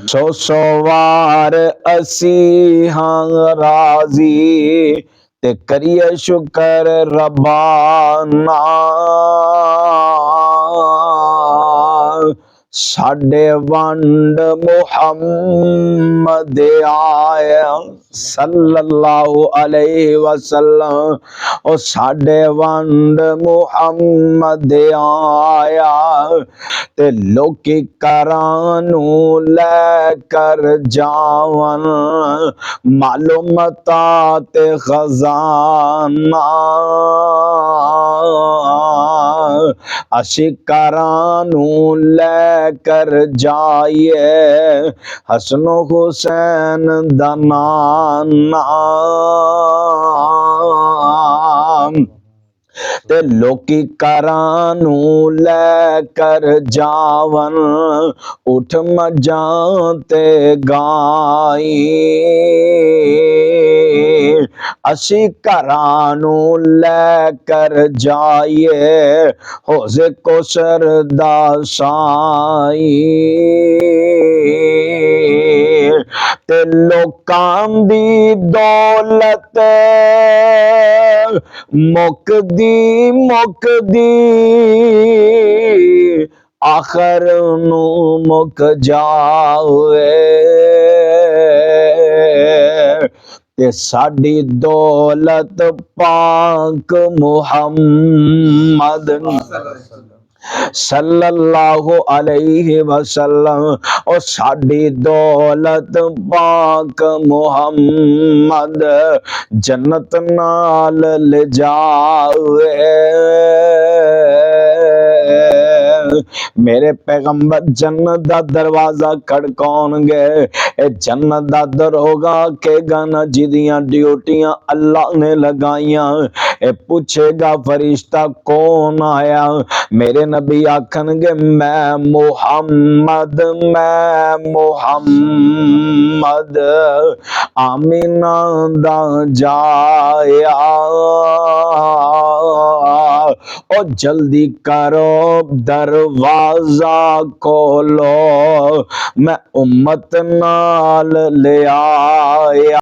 सौ वार असी हाँ राजी ते करिए शुकर रबाना। साडे वंड मुहम्मद आया सल्लल्लाहु अलैहि वसल्लम। ओ साडे वंड मुहम्मद आया ते लोकी करानू लेकर जावन मालूमता ते खजाना। अशिकारानू लेकर जाइए हसन हुसैन दा नाना। ते लोकी करानू लेकर जावन उठ मजां ते गाई। असी करानू लेकर जाइए होजे कोसर दा साई। ते लोकां दी दौलत मुकदी मुकदी आखर नू मुक जावे। ते साडी दौलत पाक मुहम्मद सल्लल्लाहु अलैहि वसल्लम। और साडी दौलत पाक मुहम्मद जन्नत नाल ले जावे। मेरे पैगंबर जन्नत दा दरवाजा खड़काउणगे ए जन्नत दा दरोगा के गन जिदियां ड्यूटियां अल्लाह ने लगाइयां ए पूछेगा फरिश्ता कौन आया। मेरे नबी आखनगे मैं मुहम्मद आमीना दा जाया। ओ जल्दी करो दरवाजा खोलो मैं उम्मत नाल ले आया।